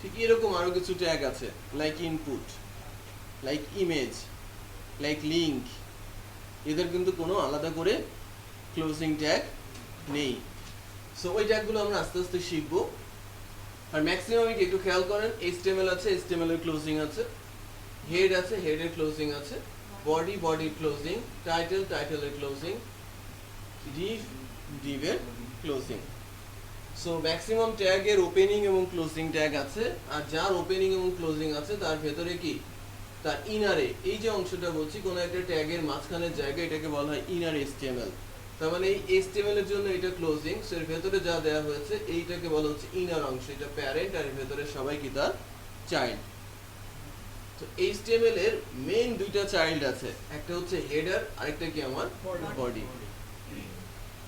ঠিক এরকম আরো কিছু ট্যাগ আছে, like input, like image, like link. এদের কিন্তু কোনো আলাদা করে ক্লোজিং ট্যাগ নেই। সো ওই ট্যাগগুলো আমরা আস্তে আস্তে শিখবো। আর ম্যাক্সিমাম একটু খেয়াল করেন, HTML আছে, HTML এর ক্লোজিং আছে, হেড আছে, হেডের ক্লোজিং আছে, বডি, বডির ক্লোজিং, টাইটেল, টাইটেলের ক্লোজিং, ডিভ, ডিভের ক্লোজিং। সো ম্যাক্সিমাম ট্যাগের ওপেনিং এবং ক্লোজিং ট্যাগ আছে। আর যার ওপেনিং এবং ক্লোজিং আছে তার ভেতরে কি, তার ইনারে, এই যে অংশটা বলছি, কোনো একটা ট্যাগের মাঝখানের জায়গা, এটাকে বলা হয় ইনার HTML। তার মানে এই HTML এর জন্য এটা ক্লোজিং, সো এর ভেতরে যা দেওয়া হয়েছে এইটাকে বলা হচ্ছে ইনার অংশ, এটা প্যারেন্ট, আর এর ভেতরে সবাই কি তার চাইল্ড। তো HTML এর মেইন দুইটা চাইল্ড আছে, একটা হচ্ছে হেডার, আরেকটা কি আমার বডি।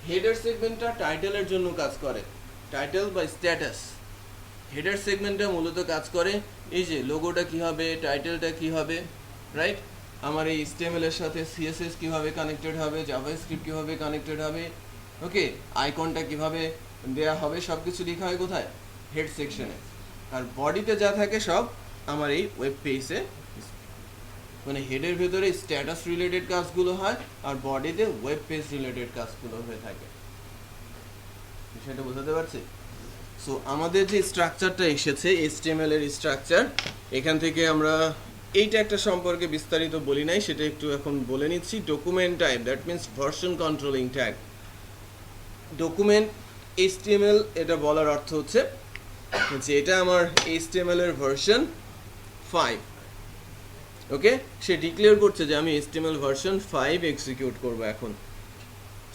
হেডার সেগমেন্টটা টাইটেলের জন্য কাজ করে, টাইটেল বা স্ট্যাটাস। হেডার সেগমেন্টটা মূলত কাজ করে এই যে লোগোটা কি হবে, টাইটেলটা কি হবে, রাইট? আমার এই HTML এর সাথে CSS কিভাবে কানেক্টেড হবে, জাভাস্ক্রিপ্ট কিভাবে কানেক্টেড হবে, ওকে, আইকনটা কিভাবে দেয়া হবে, সবকিছু লেখা হয় কোথায়, হেড সেকশনে। আর বডিতে যা থাকে সব আমার এই ওয়েব পেজে, মানে হেডের ভেতরে স্ট্যাটাস রিলেটেড কাজগুলো হয়, আর বডিতে ওয়েব পেজ রিলেটেড কাজগুলো হয়ে থাকে। বিষয়টা বোঝাতে পারছি? সো আমাদের যে স্ট্রাকচারটা এসেছে, HTML এর স্ট্রাকচার, এখান থেকে আমরা এইটা একটা সম্পর্কে বিস্তারিত বলি নাই, সেটা একটু এখন বলে নিচ্ছি। Document type, that means version controlling tag. Document HTML, এটা বলার অর্থ হচ্ছে যে এটা আমার HTML এর ভার্সন 5, ওকে, সে ডিক্লেয়ার করছে যে আমি HTML ভার্সন 5 এক্সিকিউট করব এখন।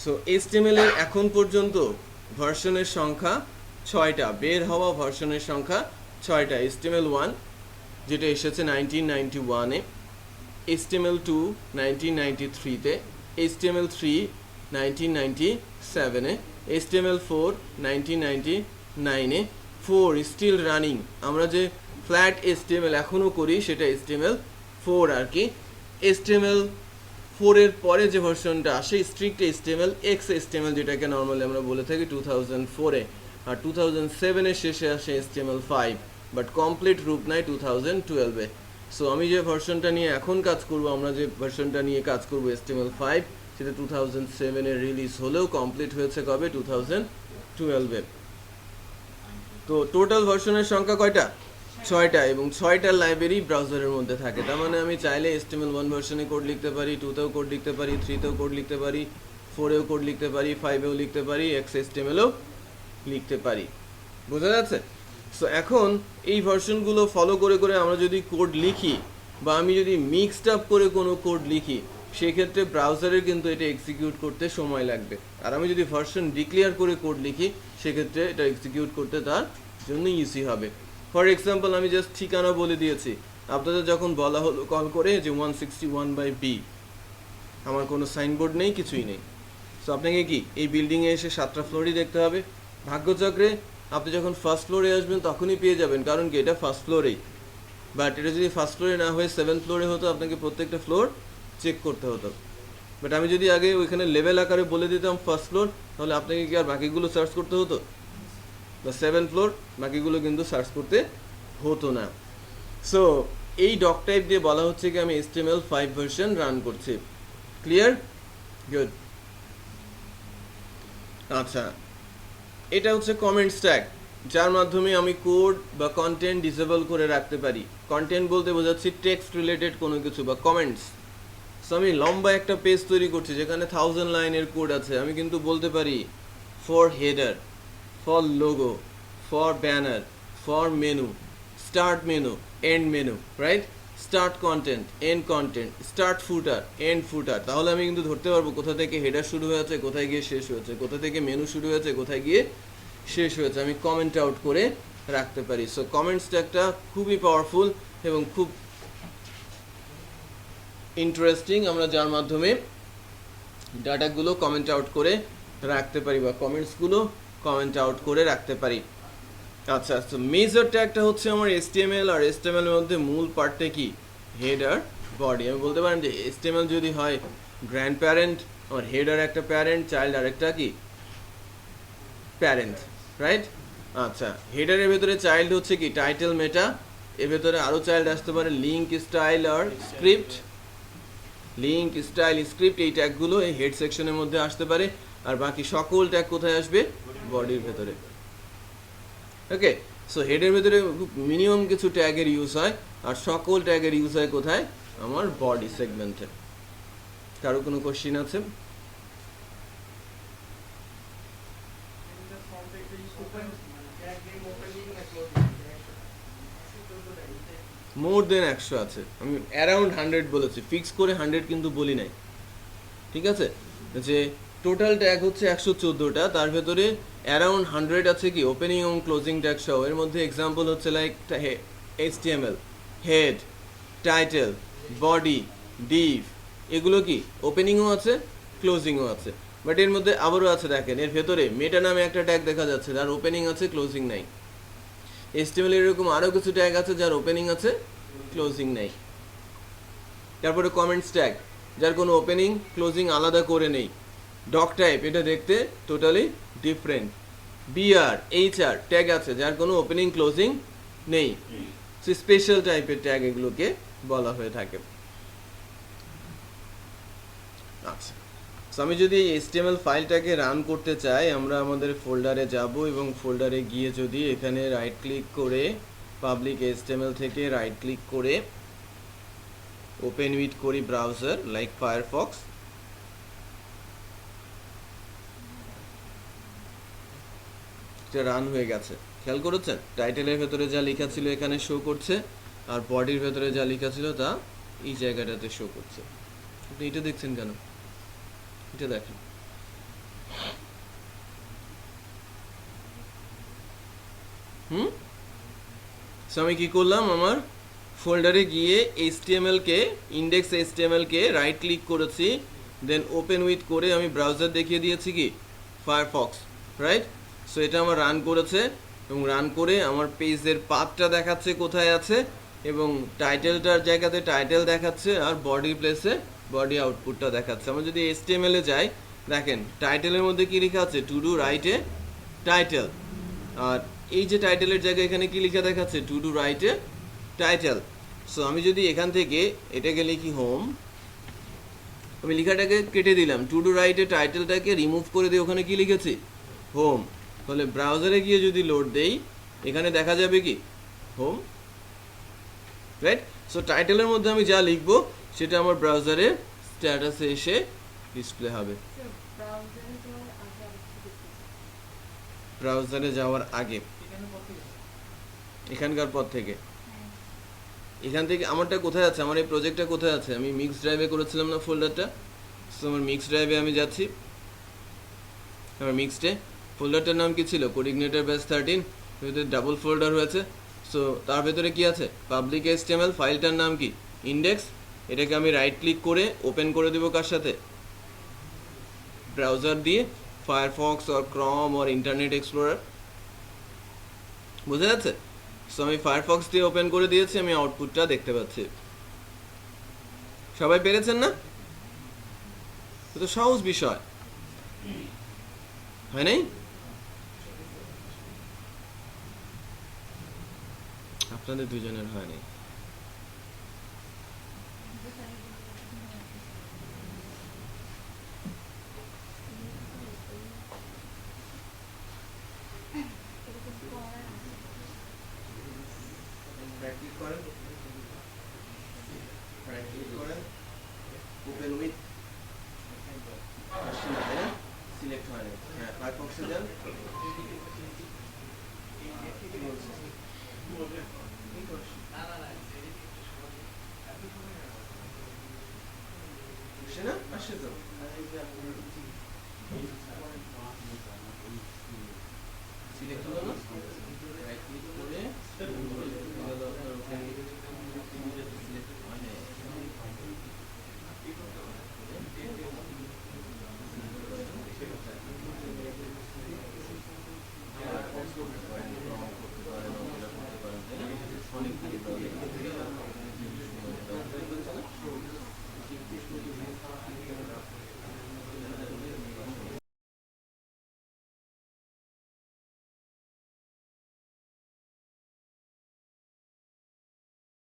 সো HTML এর এখন পর্যন্ত ভার্সনের সংখ্যা 6টা, বের হওয়া ভার্সনের সংখ্যা 6টা। HTML1 যেটা এসেছে 1991-এ, HTML2 1993-তে, HTML3 1997-এ, HTML4 1999-এ, 4 still running. আমরা যে ফ্ল্যাট HTML এখনও করি সেটা HTML4 আর কি। HTML4 এর পরে যে ভার্সনটা আসে স্ট্রিক্ট HTML, XHTML যেটাকে নর্মালি আমরা বলে থাকি 2004-এ, আর 2007-এর শেষে আসে HTML5, বাট কমপ্লিট রূপ নেয় 2012-এ। সো আমি যে ভার্সনটা নিয়ে এখন কাজ করব, আমরা যে ভার্সনটা নিয়ে কাজ করব HTML5, সেটা 2007-এ রিলিজ হলেও কমপ্লিট হয়েছে কবে, 2012-এ। তো টোটাল ভার্সনের সংখ্যা কয়টা, 6টা, এবং 6টার লাইব্রেরি ব্রাউজারের মধ্যে থাকে। তার মানে আমি চাইলে HTML1 ভার্সনে কোড লিখতে পারি, 2তেও কোড লিখতে পারি, 3তেও কোড লিখতে পারি, 4এও কোড লিখতে পারি, 5এও লিখতে পারি, XHTML-ও লিখতে পারি। বোঝা যাচ্ছে? সো এখন এই ভার্সনগুলো ফলো করে করে আমরা যদি কোড লিখি, বা আমি যদি মিক্সড আপ করে কোনো কোড লিখি, সেক্ষেত্রে ব্রাউজারের কিন্তু এটা এক্সিকিউট করতে সময় লাগবে। আর আমি যদি ভার্সন ডিক্লেয়ার করে কোড লিখি, সেক্ষেত্রে এটা এক্সিকিউট করতে তার জন্য ইজি হবে। ফর এক্সাম্পল, আমি জাস্ট ঠিকানা বলে দিয়েছি, আপনাদের যখন বলা হলো কল করে যে 161/B, আমার কোনো সাইনবোর্ড নেই, কিছুই নেই। সো আপনাকে কি এই বিল্ডিংয়ে এসে 7টা ফ্লোরই দেখতে হবে? ভাগ্যচক্রে আপনি যখন ফার্স্ট ফ্লোরে আসবেন তখনই পেয়ে যাবেন, কারণ কি এটা ফার্স্ট ফ্লোরেই। বাট এটা যদি ফার্স্ট ফ্লোরে না হয়ে 7th ফ্লোরে হতো, আপনাকে প্রত্যেকটা ফ্লোর চেক করতে হতো। বাট আমি যদি আগে ওইখানে লেভেল আকারে বলে দিতাম ফার্স্ট ফ্লোর, তাহলে আপনাকে কি আর বাকিগুলো সার্চ করতে হতো? বা 7th ফ্লোর, বাকিগুলো কিন্তু সার্চ করতে হতো না। সো এই ডক টাইপ দিয়ে বলা হচ্ছে কি আমি HTML5 ভার্সন রান করছি। ক্লিয়ার? গুড। আচ্ছা, এটা হচ্ছে কমেন্টস ট্যাগ, যার মাধ্যমে আমি কোড বা কন্টেন্ট ডিসেবল করে রাখতে পারি। কন্টেন্ট বলতে বোঝাচ্ছি টেক্সট রিলেটেড কোনো কিছু বা কমেন্টস। সো আমি লম্বা একটা পেজ তৈরি করছি যেখানে 1000 লাইনের কোড আছে, আমি কিন্তু বলতে পারি for header, for logo, for banner, for menu, start menu, end menu, right? Start content, end content, start footer, end footer. তাহলে আমি কিন্তু ধরতে পারবো কোথা থেকে হেডার শুরু হয়েছে, কোথায় গিয়ে শেষ হয়েছে, কোথা থেকে মেনু শুরু হয়েছে, কোথায় গিয়ে শেষ হয়েছে। আমি কমেন্ট আউট করে রাখতে পারি। সো কমেন্টস ট্যাগটা খুবই পাওয়ারফুল এবং খুব ইন্টারেস্টিং, আমরা যার মাধ্যমে ডাটাগুলো কমেন্ট আউট করে রাখতে পারি বা কমেন্টসগুলো কমেন্ট আউট করে রাখতে পারি। আচ্ছা, তো মেজর ট্যাগটা হচ্ছে আমার HTML, আর HTML এর মধ্যে মূল পার্টটা কি, হেড আর বডি। আমি বলতে পারেন যে HTML যদি হয় গ্র্যান্ড প্যারেন্ট, আমার হেডার একটা প্যারেন্ট, চাইল্ড আর একটা কি প্যারেন্ট, রাইট? আচ্ছা, হেডারের ভেতরে চাইল্ড হচ্ছে কি টাইটেল মেটা, এর ভেতরে আরো চাইল্ড আসতে পারে লিংক, স্টাইল আর স্ক্রিপ্ট। লিংক, স্টাইল, স্ক্রিপ্ট এই ট্যাগগুলো এই হেড সেকশনের মধ্যে আসতে পারে, আর বাকি সকল ট্যাগ কোথায় আসবে? বডির ভেতরে। ওকে, সো হেডের ভেতরে মিনিমাম কিছু ট্যাগের ইউজ হয়, আর সকল ট্যাগের ইউজ হয় কোথায়? আমার বডি সেগমেন্টে। কারো কোনো কোশ্চিন আছে? মোর দেন 100 আছে, আমি অ্যারাউন্ড 100 বলেছি, ফিক্স করে 100 কিন্তু বলি নাই। ঠিক আছে, যে টোটাল ট্যাগ হচ্ছে 114টা, তার ভেতরে অ্যারাউন্ড 100 আছে কি ওপেনিং এবং ক্লোজিং ট্যাগ সহ। এর মধ্যে এক্সাম্পল হচ্ছে like HTML, head, title, body, Depp, এগুলো কি ওপেনিংও আছে ক্লোজিংও আছে। বাট এর মধ্যে আবারও আছে, দেখেন এর ভেতরে মেটা নামে একটা ট্যাগ দেখা যাচ্ছে যার ওপেনিং আছে ক্লোজিং নাই। HTML এরকম আরও কিছু ট্যাগ আছে যার ওপেনিং আছে ক্লোজিং নাই। তারপরে কমেন্টস ট্যাগ যার কোনো ওপেনিং ক্লোজিং আলাদা করে নেই। ডক টাইপ, এটা দেখতে totally different. BR, HR tag আছে যার কোনো ওপেনিং ক্লোজিং নেই। স্পেশাল টাইপের ট্যাগ এগুলোকে বলা হয়ে থাকে। আচ্ছা, সো আমি যদি HTML ফাইলটাকে রান করতে চাই, আমরা আমাদের ফোল্ডারে যাব এবং ফোল্ডারে গিয়ে যদি এখানে রাইট ক্লিক করে পাবলিক HTML থেকে রাইট ক্লিক করে ওপেন উইথ করি ব্রাউজার লাইক ফায়ারফক্স, এটা রান হয়ে গেছে। খেয়াল করেছেন টাইটেলের ভেতরে যা লেখা ছিল এখানে শো করছে, আর বডির ভেতরে যা লেখা ছিল তা এই জায়গাটাতে শো করছে। আপনি এটা দেখছেন কেন? এটা দেখেন, সো আমি কি করলাম, আমার ফোল্ডারে গিয়ে HTML কে ইন্ডেক্স HTML কে রাইট ক্লিক করেছি, দেন ওপেন উইথ করে আমি ব্রাউজার দেখিয়ে দিয়েছি কি ফায়ারফক্স, রাইট? সো এটা আমার রান করেছে এবং রান করে আমার পেজের পাথটা দেখাচ্ছে কোথায় আছে, এবং টাইটেলটার জায়গাতে টাইটেল দেখাচ্ছে, আর বডি প্লেসে বডি আউটপুটটা দেখাচ্ছে। আমরা যদি HTML এ যাই, দেখেন টাইটেলের মধ্যে কি লেখা আছে? To do write a title. আর এই যে টাইটেলের জায়গায় এখানে কি লেখা দেখাচ্ছে? To do write a title. So আমি যদি এখান থেকে এটাকে লিখি হোম, আমি লেখাটাকে কেটে দিলাম, টু ডু রাইট এ টাইটেলটাকে রিমুভ করে দিয়ে ওখানে কি লিখেছি? হোম। তাহলে ব্রাউজারে গিয়ে যদি লোড দেই, এখানে দেখা যাবে কি হোম, রাইট? সো টাইটেলের মধ্যে আমি যা লিখবো সেটা আমার ব্রাউজারে স্ট্যাটাসে এসে ডিসপ্লে হবে। ব্রাউজারে যাওয়ার আগে, এখানকার পর থেকে, এখান থেকে আমারটা কোথায় আছে? আমার এই প্রজেক্টটা কোথায় আছে? আমি মিক্স ড্রাইভে করেছিলাম না ফোল্ডারটা, সো আমার মিক্স ড্রাইভে আমি যাচ্ছি। আমার মিক্সডে ফোল্ডারটার নাম কি ছিল? কোঅর্ডিনেটর ব্যাচ 13, ভিতরে ডাবল ফোল্ডার হয়েছে। সো তার ভেতরে কি আছে? পাবলিক HTML, ফাইলটার নাম কি? ইন্ডেক্স। এটাকে আমি রাইট ক্লিক করে ওপেন করে দেবো কার সাথে? ব্রাউজার দিয়ে, ফায়ারফক্স অর ক্রম অর ইন্টারনেট এক্সপ্লোরার। বুঝা যাচ্ছে? সো আমি ফায়ারফক্স দিয়ে ওপেন করে দিয়েছি, আমি আউটপুটটা দেখতে পাচ্ছি। সবাই পেরেছেন না? তো সহজ বিষয়, হয় নাই? আপনাদের দুজনের হয় নাই। ওপেন উইথ সিলেক্ট হয় নাই। হ্যাঁ, ফায়ারফক্সে যান। আসে না? আসে তো।